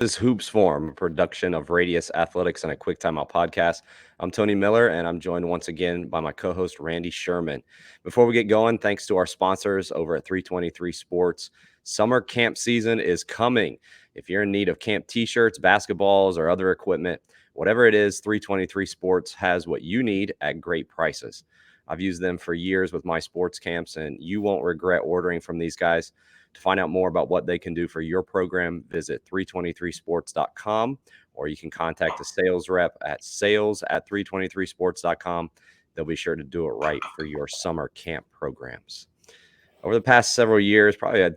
This is Hoops Forum, a production of Radius Athletics and a Quick Timeout podcast. I'm Tony Miller, and I'm joined once again by my co-host Randy Sherman. Before we get going, thanks to our sponsors over at 323 Sports. Summer camp season is coming. If you're in need of camp t-shirts, basketballs, or other equipment, whatever it is, 323 Sports has what you need at great prices. I've used them for years with my sports camps, and you won't regret ordering from these guys. To find out more about what they can do for your program, visit 323sports.com, or you can contact the sales rep at sales@323sports.com. They'll be sure to do it right for your summer camp programs. Over the past several years, probably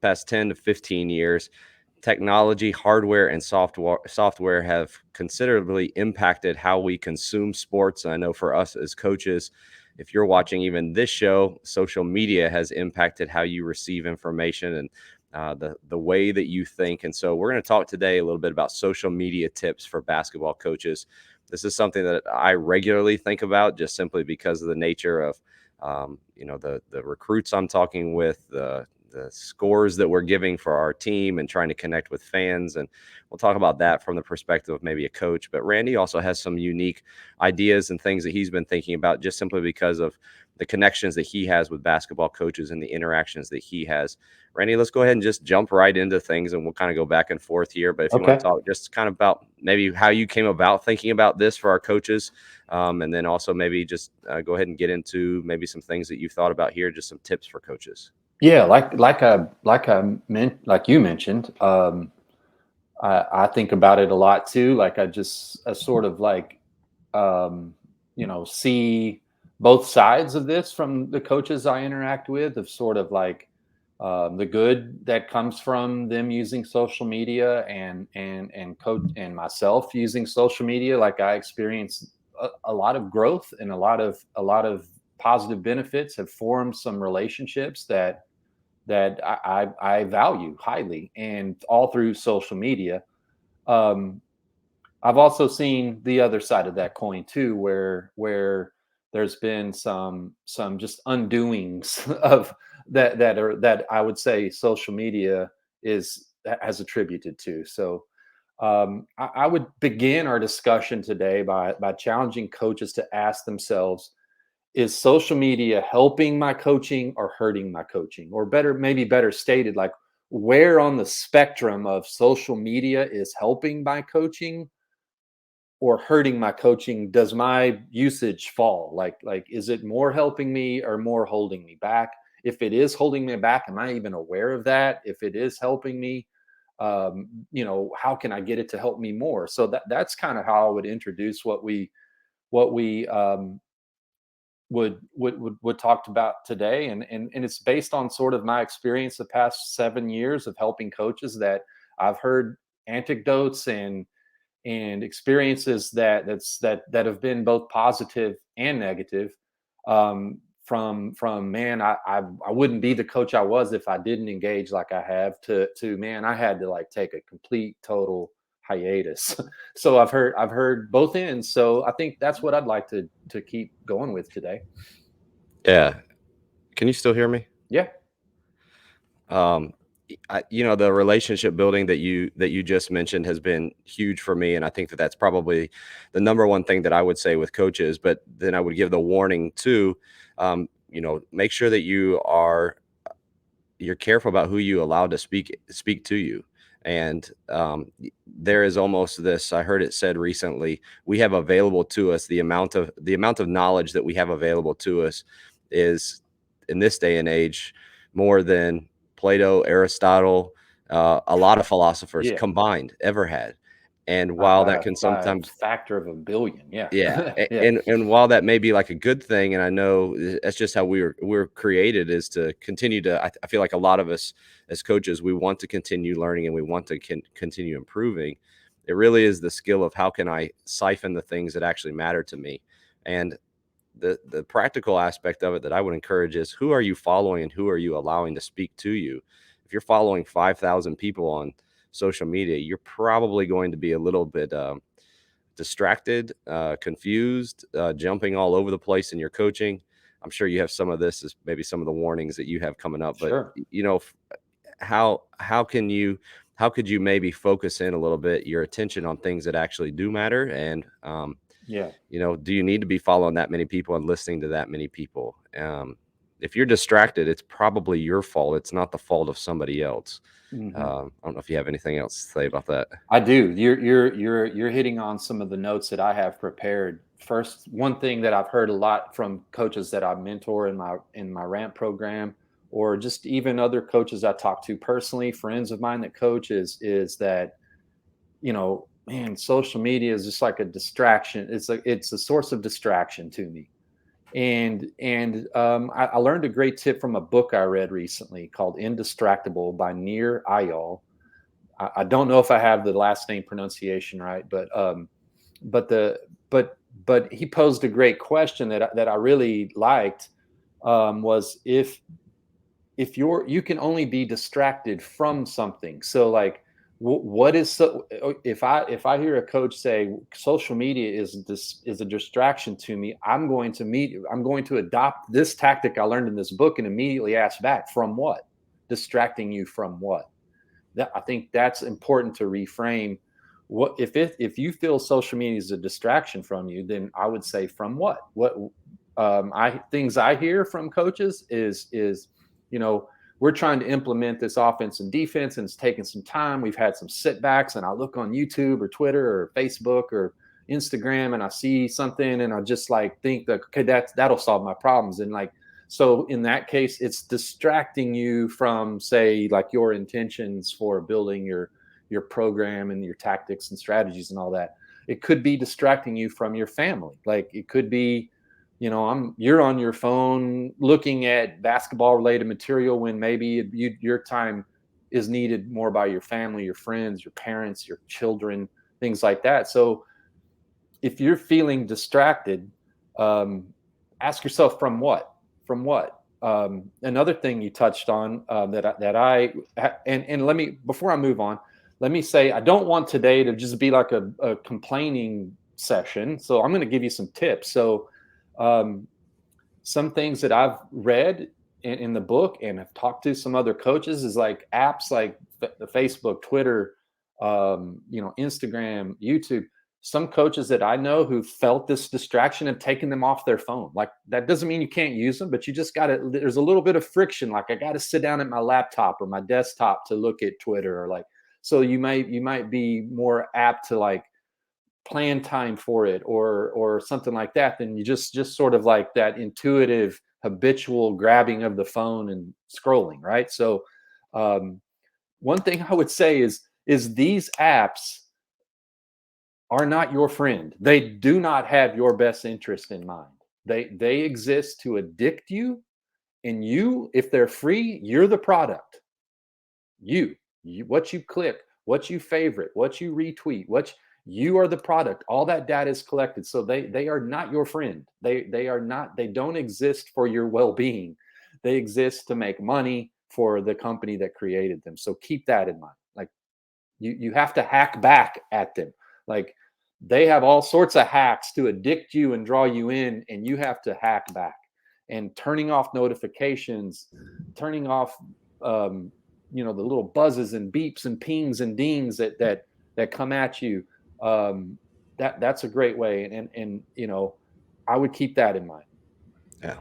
past 10 to 15 years, technology, hardware, and software have considerably impacted how we consume sports. And I know for us as coaches, if you're watching even this show, social media has impacted how you receive information and the way that you think. And so we're going to talk today a little bit about social media tips for basketball coaches. This is something that I regularly think about just simply because of the nature of the recruits I'm talking with, the scores that we're giving for our team and trying to connect with fans. And we'll talk about that from the perspective of maybe a coach. But Randy also has some unique ideas and things that he's been thinking about just simply because of the connections that he has with basketball coaches and the interactions that he has. Randy, let's go ahead and just jump right into things and we'll kind of go back and forth here. But if you want Okay. to talk just kind of about maybe how you came about thinking about this for our coaches, and then also maybe just go ahead and get into maybe some things that you've thought about here, just some tips for coaches. Yeah, like you mentioned, I think about it a lot too. Like I sort of like see both sides of this from the coaches I interact with, of sort of like the good that comes from them using social media and coach and myself using social media. Like I experience a lot of growth and a lot of positive benefits, have formed some relationships that I value highly, and all through social media. Um, I've also seen the other side of that coin too, where there's been some just undoings of that I would say social media is has attributed to. So I would begin our discussion today by challenging coaches to ask themselves, is social media helping my coaching or hurting my coaching? Or better, maybe better stated, like where on the spectrum of social media is helping my coaching or hurting my coaching does my usage fall? Like is it more helping me or more holding me back? If it is holding me back, am I even aware of that? If it is helping me, how can I get it to help me more? So that's kind of how I would introduce what we would talked about today, and it's based on sort of my experience the past 7 years of helping coaches, that I've heard anecdotes and experiences that have been both positive and negative, from man, I wouldn't be the coach I was if I didn't engage like I have, to man, I had to like take a complete total hiatus. So I've heard both ends, so I think that's what I'd like to keep going with today. Yeah. Can you still hear me? Yeah. Um, the relationship building that you just mentioned has been huge for me, and I think that that's probably the number one thing that I would say with coaches. But then I would give the warning too. Make sure that you're careful about who you allow to speak to you. And there is almost this. I heard it said recently. We have available to us the amount of knowledge that we have available to us is in this day and age more than Plato, Aristotle, a lot of philosophers Yeah. combined ever had. And by, while by that a can by a sometimes factor of a billion. Yeah. yeah, Yeah. and while that may be like a good thing, and I know that's just how we're created is to continue to. I feel like a lot of us as coaches, we want to continue learning and we want to continue improving. It really is the skill of how can I siphon the things that actually matter to me, and the practical aspect of it that I would encourage is who are you following and who are you allowing to speak to you. If you're following 5,000 people on social media, you're probably going to be a little bit distracted, confused, jumping all over the place in your coaching. I'm sure you have some of this as maybe some of the warnings that you have coming up, but Sure. how can you how could you maybe focus in a little bit your attention on things that actually do matter? And, Yeah. do you need to be following that many people and listening to that many people? If you're distracted, it's probably your fault. It's not the fault of somebody else. Hmm. I don't know if you have anything else to say about that. I do. You're hitting on some of the notes that I have prepared. First, one thing that I've heard a lot from coaches that I mentor in my ramp program, or just even other coaches I talk to personally, friends of mine that coach, is that, man, social media is just like a distraction. It's a source of distraction to me. And I learned a great tip from a book I read recently called Indistractable by Nir Eyal. I don't know if I have the last name pronunciation right, but the but he posed a great question that I really liked, was if you can only be distracted from something. So like, what is, so if I hear a coach say social media is a distraction to me, I'm going to adopt this tactic I learned in this book and immediately ask back, from what? Distracting you from what? I think that's important to reframe. What if you feel social media is a distraction from you, then I would say, from what? I things I hear from coaches is you know we're trying to implement this offense and defense, and it's taking some time. We've had some setbacks, and I look on YouTube or Twitter or Facebook or Instagram, and I see something, and I just like think that, okay, that'll solve my problems. And like, so in that case, it's distracting you from, say, like your intentions for building your program and your tactics and strategies and all that. It could be distracting you from your family. Like it could be, you're on your phone looking at basketball related material when maybe your time is needed more by your family, your friends, your parents, your children, things like that. So if you're feeling distracted, ask yourself, from what? From what? Another thing you touched on, and let me, before I move on, let me say I don't want today to just be like a complaining session. So I'm going to give you some tips. So um, some things that I've read in the book and have talked to some other coaches is like apps like the Facebook, Twitter, Instagram, YouTube. Some coaches that I know who felt this distraction have taken them off their phone. Like that doesn't mean you can't use them, but you just got to, there's a little bit of friction. Like I got to sit down at my laptop or my desktop to look at Twitter, or like, so you might be more apt to like plan time for it or something like that, then you just sort of like that intuitive habitual grabbing of the phone and scrolling, right? So um, one thing I would say is these apps are not your friend. They do not have your best interest in mind. They exist to addict you, and you, if they're free, you're the product. You, what you click, what you favorite, what you retweet, you are the product. All that data is collected. So they are not your friend. They are not, they don't exist for your well-being. They exist to make money for the company that created them. So keep that in mind. Like you have to hack back at them. Like they have all sorts of hacks to addict you and draw you in, and you have to hack back. And turning off notifications, turning off the little buzzes and beeps and pings and dings that come at you. That's a great way, and I would keep that in mind. Yeah.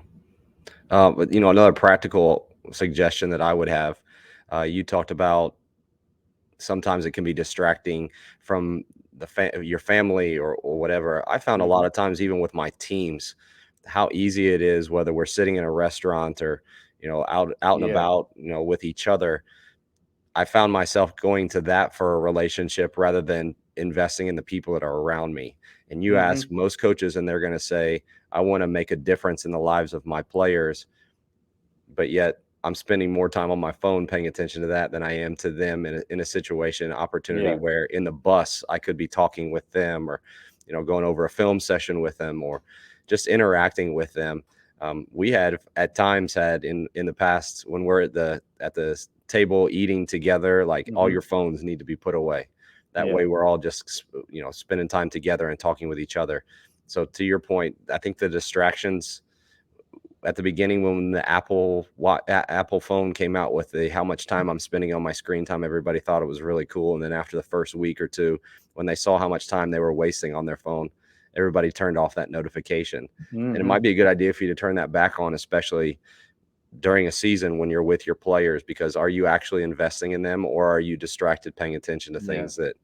But another practical suggestion that I would have, you talked about sometimes it can be distracting from your family or whatever. I found a lot Mhm. of times, even with my teams, how easy it is, whether we're sitting in a restaurant or out and Yeah. about, with each other. I found myself going to that for a relationship rather than investing in the people that are around me. And you ask Hmm. most coaches, and they're going to say, I want to make a difference in the lives of my players, but yet I'm spending more time on my phone paying attention to that than I am to them in a situation, opportunity Yeah. where in the bus I could be talking with them, or going over a film session with them, or just interacting with them. We had at times had in the past, when we're at the table eating together, like all Hmm. your phones need to be put away. That Yeah. way we're all just spending time together and talking with each other. So to your point, I think the distractions, at the beginning when the Apple phone came out with the how much time I'm spending on my screen time, everybody thought it was really cool. And then after the first week or two, when they saw how much time they were wasting on their phone, everybody turned off that notification. And it might be a good idea for you to turn that back on, especially during a season when you're with your players, because are you actually investing in them, or are you distracted paying attention to things that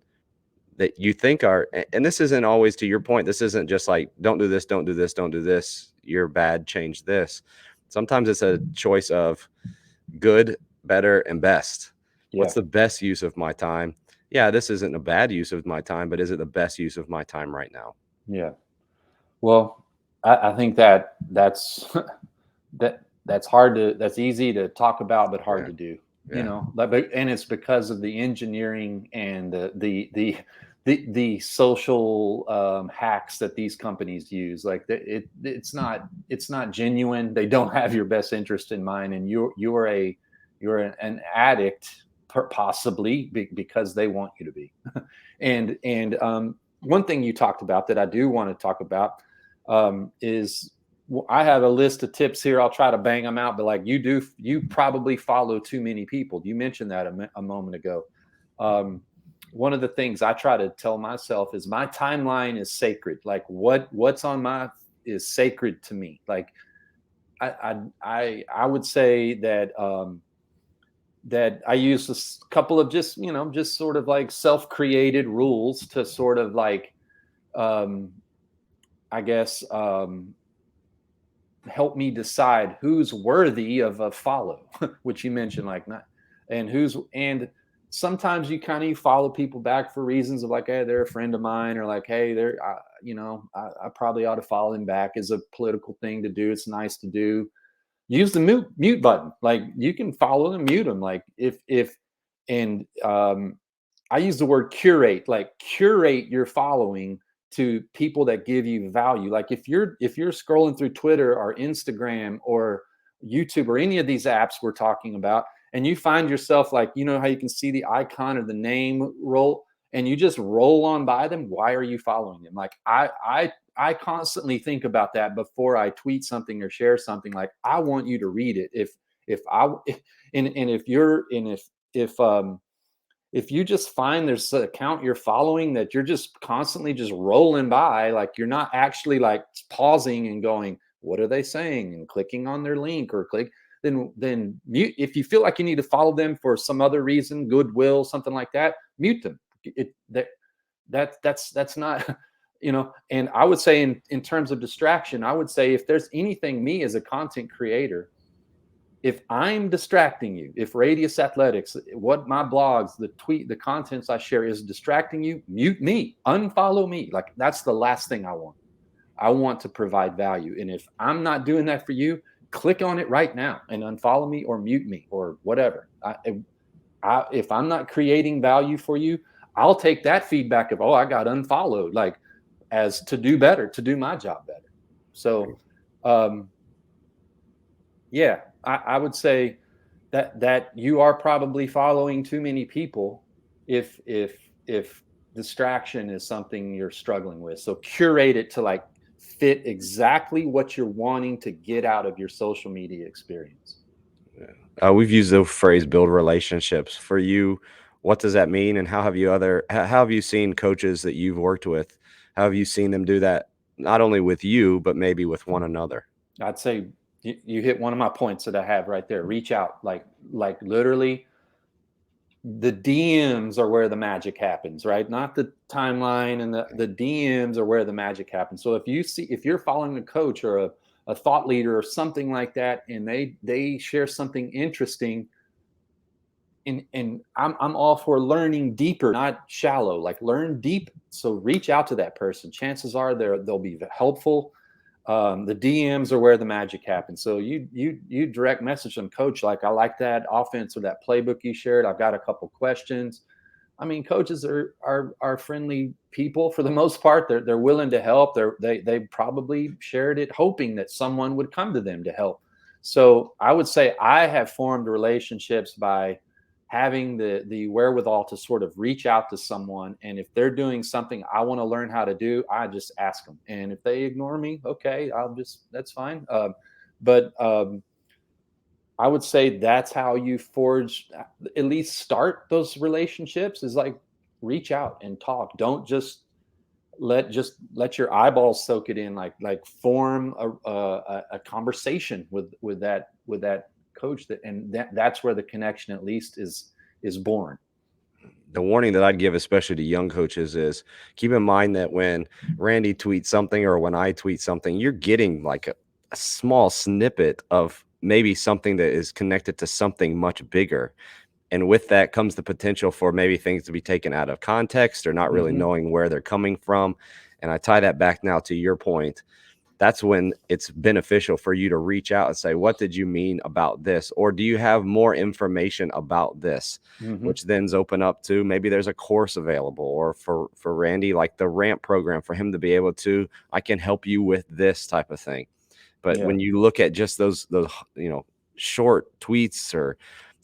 you think are, and this isn't always, to your point, this isn't just like, don't do this, don't do this, don't do this, you're bad, change this. Sometimes it's a choice of good, better, and best. What's the best use of my time? Yeah, this isn't a bad use of my time, but is it the best use of my time right now? Yeah. Well, I think that's that's hard to, that's easy to talk about, but hard to do. You know, and it's because of the engineering and the social hacks that these companies use. Like it's not genuine. They don't have your best interest in mind, and you're an addict possibly because they want you to be. and one thing you talked about that I do want to talk about is, I have a list of tips here. I'll try to bang them out, but like you probably follow too many people. You mentioned that a moment ago. One of the things I try to tell myself is my timeline is sacred. Like what's on my is sacred to me. Like I would say that that I use a couple of just sort of like self-created rules to sort of like I guess help me decide who's worthy of a follow, which you mentioned, like not, and sometimes you kind of follow people back for reasons of like, hey, they're a friend of mine, or like, hey, I probably ought to follow them back as a political thing to do. It's nice to do. Use the mute button. Like you can follow them, mute them. Like and I use the word curate, like curate your following to people that give you value. Like if you're scrolling through Twitter or Instagram or YouTube or any of these apps we're talking about, and you find yourself like, you know how you can see the icon or the name roll, and you just roll on by them, why are you following them? Like I constantly think about that before I tweet something or share something. Like I want you to read it. If you just find there's an account you're following that you're just constantly just rolling by, like you're not actually like pausing and going, what are they saying, and clicking on their link or then mute. If you feel like you need to follow them for some other reason, goodwill, something like that, mute them. That's not, and I would say in terms of distraction, I would say if there's anything, me as a content creator, if I'm distracting you, if Radius Athletics, what my blogs, the contents I share is distracting you, mute me, unfollow me. Like that's the last thing I want. I want to provide value. And if I'm not doing that for you, click on it right now and unfollow me or mute me or whatever. If I'm not creating value for you, I'll take that feedback of, oh, I got unfollowed, like as to do better, to do my job better. So, yeah, I would say that you are probably following too many people if distraction is something you're struggling with. So curate it to like fit exactly what you're wanting to get out of your social media experience. We've used the phrase build relationships. For you, what does that mean? And how have you seen coaches that you've worked with? How have you seen them do that, not only with you, but maybe with one another? I'd say you hit one of my points that I have right there. Reach out, like literally the DMs are where the magic happens, right? Not the timeline, and the DMs are where the magic happens. So if you're following a coach or a thought leader or something like that, and they share something interesting, and I'm all for learning deeper, not shallow, like learn deep. So reach out to that person. Chances are they'll be helpful. The DMs are where the magic happens. So you direct message them, coach, like I like that offense or that playbook you shared. I've got a couple questions. I mean, coaches are friendly people for the most part. They're willing to help. They probably shared it hoping that someone would come to them to help. So I would say I have formed relationships by having the wherewithal to sort of reach out to someone, and if they're doing something I want to learn how to do, I just ask them, and if they ignore me, okay, that's fine. but I would say that's how you forge, at least start those relationships, is like reach out and talk. Don't just let your eyeballs soak it in. Like form a conversation with that coach, and that's where the connection at least is born. The warning that I'd give, especially to young coaches, is keep in mind that when Randy tweets something or when I tweet something, you're getting like a small snippet of maybe something that is connected to something much bigger. And with that comes the potential for maybe things to be taken out of context or not really Hmm. knowing where they're coming from. And I tie that back now to your point. That's when it's beneficial for you to reach out and say, what did you mean about this? Or do you have more information about this? Hmm. Which then's open up to maybe there's a course available, or for Randy, like the ramp program, for him to be able to, I can help you with this type of thing. But Yeah. when you look at just those short tweets, or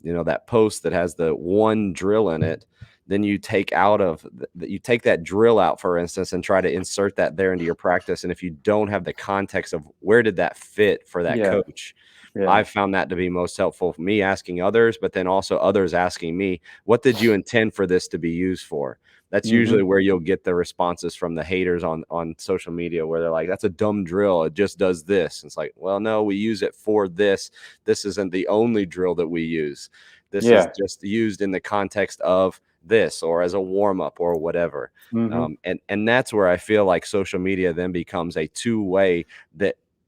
that post that has the one drill in it, then you take out of you take that drill out, for instance, and try to insert that there into your practice. And if you don't have the context of where did that fit for that Yeah. coach, Yeah. I've found that to be most helpful for me, asking others, but then also others asking me, what did you intend for this to be used for? That's Hmm. usually where you'll get the responses from the haters on social media, where they're like, that's a dumb drill. It just does this. And it's like, well, no, we use it for this. This isn't the only drill that we use. This is Yeah. just used in the context of this, or as a warm up, or whatever. Hmm. And that's where I feel like social media then becomes a two-way,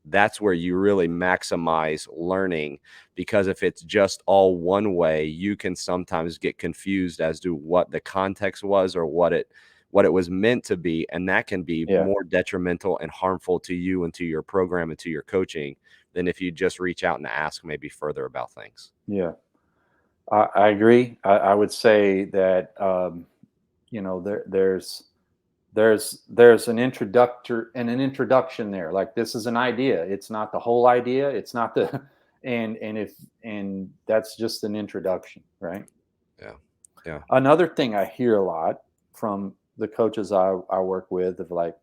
that's where you really maximize learning. Because if it's just all one way, you can sometimes get confused as to what the context was, or what it was meant to be, and that can be Yeah. more detrimental and harmful to you and to your program and to your coaching than if you just reach out and ask maybe further about things. Yeah. I agree. I would say that there's an introduction there. Like, this is an idea. It's not the whole idea. It's not the and that's just an introduction, right? Yeah. Yeah. Another thing I hear a lot from the coaches I work with, of like,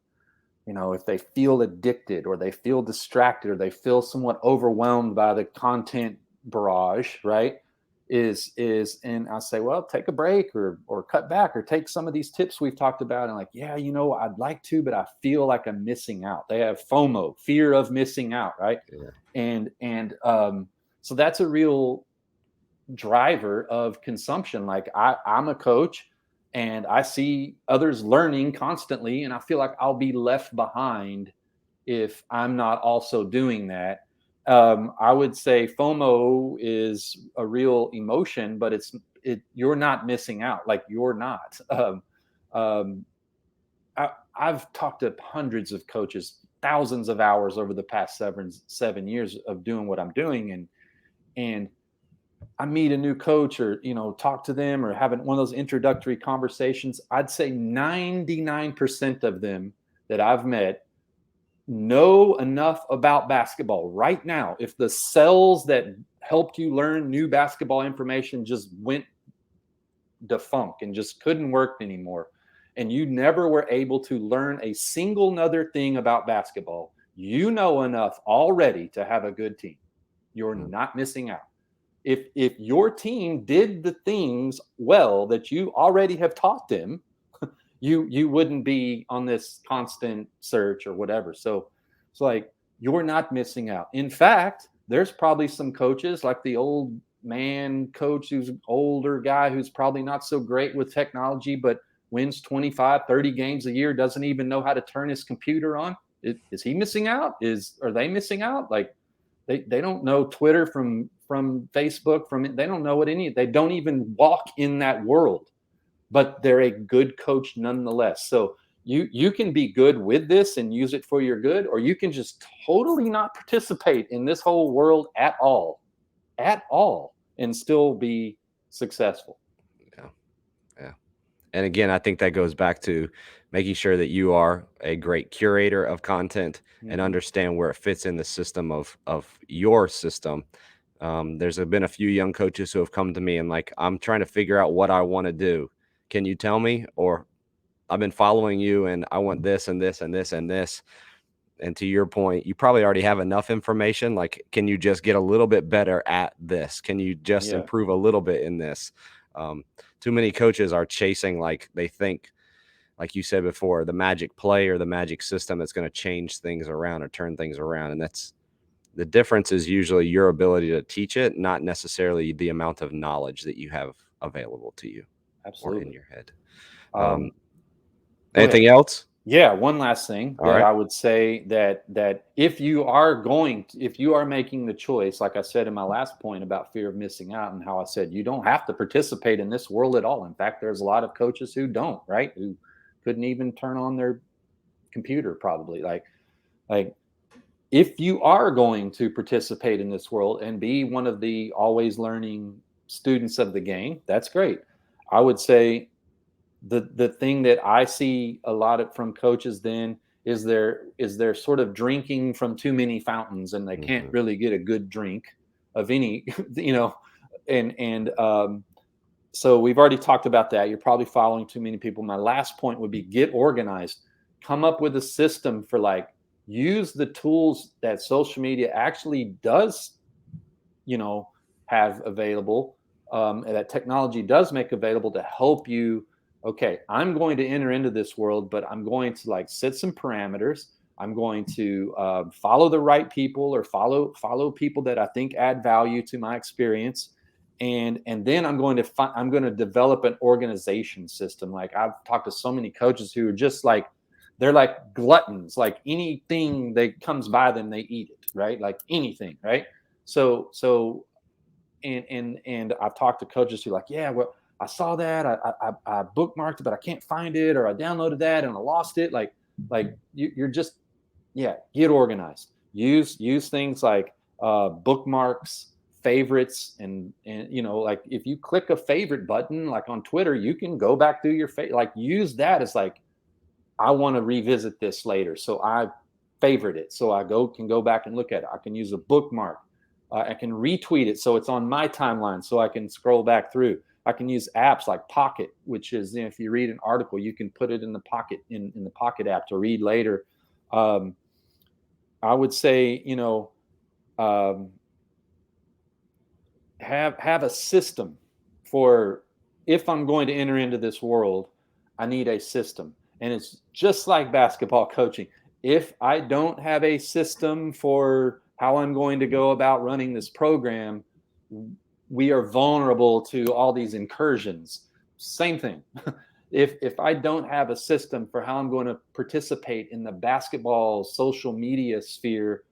if they feel addicted, or they feel distracted, or they feel somewhat overwhelmed by the content barrage, right? And I say, well, take a break, or cut back, or take some of these tips we've talked about, and like, yeah, I'd like to, but I feel like I'm missing out. They have FOMO, fear of missing out, right? Yeah. And so that's a real driver of consumption. Like, I'm a coach, and I see others learning constantly, and I feel like I'll be left behind if I'm not also doing that. I would say FOMO is a real emotion, but you're not missing out. Like, you're not. Um, I've talked to hundreds of coaches, thousands of hours over the past 7 years of doing what I'm doing, and I meet a new coach, or talk to them, or having one of those introductory conversations. I'd say 99% of them that I've met know enough about basketball right now. If the cells that helped you learn new basketball information just went defunct and just couldn't work anymore, and you never were able to learn a single nother thing about basketball, you know enough already to have a good team. You're Mhm. not missing out. If your team did the things well that you already have taught them, you wouldn't be on this constant search or whatever. So it's like, you're not missing out. In fact, there's probably some coaches, like the old man coach, who's an older guy, who's probably not so great with technology, but wins 25, 30 games a year, doesn't even know how to turn his computer on. Is he missing out? Are they missing out? Like, they don't know Twitter from Facebook, they don't know what they don't even walk in that world, but they're a good coach nonetheless. So you can be good with this and use it for your good, or you can just totally not participate in this whole world at all, and still be successful. Yeah. Yeah. And again, I think that goes back to making sure that you are a great curator of content and Mhm. understand where it fits in the system of your system. There's been a few young coaches who have come to me and like, I'm trying to figure out what I want to do. Can you tell me? Or I've been following you and I want this and this and this and this. And to your point, you probably already have enough information. Like, can you just get a little bit better at this? Can you just Yeah. improve a little bit in this? Too many coaches are chasing, like, they think, like you said before, the magic play or the magic system that's going to change things around or turn things around. And that's the difference, is usually your ability to teach it, not necessarily the amount of knowledge that you have available to you or in Absolutely. your head. Go ahead. Anything else? Yeah, one last thing All that right. I would say, that if you are making the choice, like I said in my last point about fear of missing out, and how I said you don't have to participate in this world at all. In fact, there's a lot of coaches who don't, right? Who couldn't even turn on their computer probably. Like if you are going to participate in this world and be one of the always learning students of the game, that's great. I would say the thing that I see a lot of from coaches then is they're sort of drinking from too many fountains, and they can't Mhm. really get a good drink of any, and so we've already talked about that. You're probably following too many people. My last point would be get organized. Come up with a system for, like, use the tools that social media actually does, have available, and that technology does make available to help you. Okay, I'm going to enter into this world, but I'm going to, like, set some parameters. I'm going to follow the right people, or follow people that I think add value to my experience, and then I'm going to develop an organization system. Like, I've talked to so many coaches who are just like, they're like gluttons. Like, anything that comes by them, they eat it, right? Like anything, right? So and I've talked to coaches who are like, yeah, well, I saw that, I bookmarked it, but I can't find it, or I downloaded that and I lost it. Like you're just, yeah, get organized. Use things like bookmarks, favorites, and like, if you click a favorite button, like on Twitter, you can go back through your like, use that as, like, I want to revisit this later, so I favorite it, so I can go back and look at it. I can use a bookmark. I can retweet it so it's on my timeline, so I can scroll back through. I can use apps like Pocket, which is, if you read an article, you can put it in the Pocket, in the Pocket app, to read later. Um, I would say, um, have a system for, if I'm going to enter into this world, I need a system. And it's just like basketball coaching. If I don't have a system for how I'm going to go about running this program, we are vulnerable to all these incursions. Same thing. If I don't have a system for how I'm going to participate in the basketball social media sphere,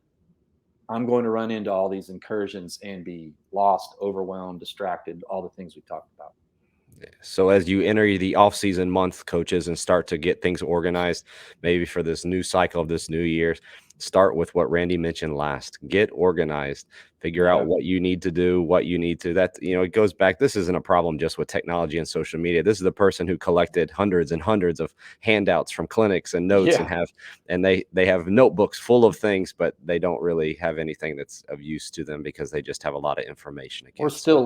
I'm going to run into all these incursions and be lost, overwhelmed, distracted, all the things we talked about. So as you enter the off-season month, coaches, and start to get things organized, maybe for this new cycle of this new year, start with what Randy mentioned last. Get organized. Figure out Yeah. what you need to do, what you need to. That, it goes back. This isn't a problem just with technology and social media. This is the person who collected hundreds and hundreds of handouts from clinics and notes, Yeah. and they have notebooks full of things, but they don't really have anything that's of use to them because they just have a lot of information We're again. still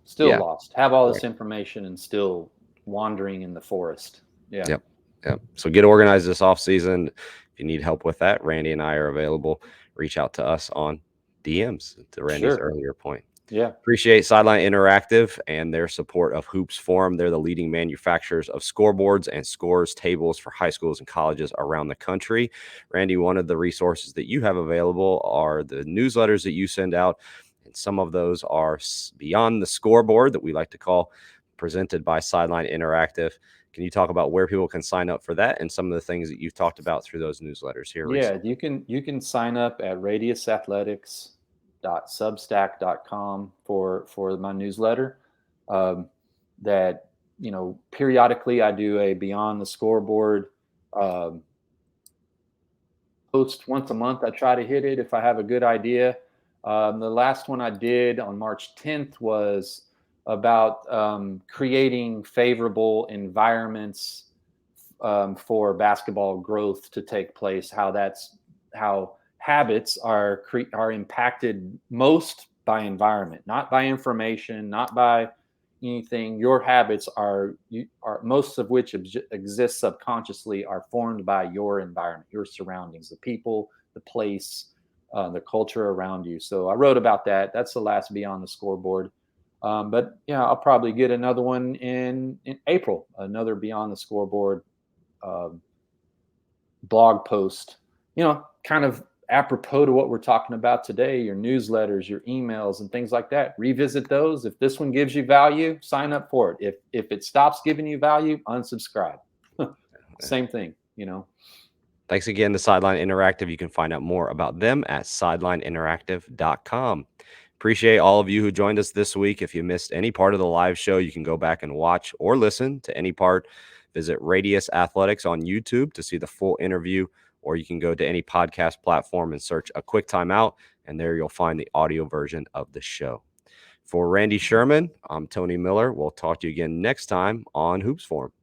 So lost, yeah. have all this Right. information and still wandering in the forest. Yeah. Yep. Yep. So get organized this off season. If you need help with that, Randy and I are available. Reach out to us on DMs, to Randy's Sure. earlier point. Yeah. Appreciate Sideline Interactive and their support of Hoops Forum. They're the leading manufacturers of scoreboards and scores tables for high schools and colleges around the country. Randy, one of the resources that you have available are the newsletters that you send out, and some of those are beyond the scoreboard, that we like to call, presented by Sideline Interactive. Can you talk about where people can sign up for that and some of the things that you've talked about through those newsletters here Yeah. recently? You can sign up at radiusathletics.substack.com for my newsletter. That, periodically I do a Beyond the Scoreboard um, post once a month. I try to hit it if I have a good idea. The last one I did on March 10th was about creating favorable environments for basketball growth to take place. How habits are impacted most by environment, not by information, not by anything, your habits are most of which exist subconsciously are formed by your environment, your surroundings, the people, the place, the culture around you. So I wrote about that. That's the last Beyond the Scoreboard. But yeah, I'll probably get another one in April, another Beyond the Scoreboard um, blog post, kind of apropos to what we're talking about today, your newsletters, your emails, and things like that. Revisit those. If this one gives you value, sign up for it. If it stops giving you value, unsubscribe. Same thing, Thanks again to Sideline Interactive. You can find out more about them at sidelineinteractive.com. Appreciate all of you who joined us this week. If you missed any part of the live show, you can go back and watch or listen to any part. Visit Radius Athletics on YouTube to see the full interview, or you can go to any podcast platform and search A Quick Timeout, and there you'll find the audio version of the show. For Randy Sherman, I'm Tony Miller. We'll talk to you again next time on Hoops Forum.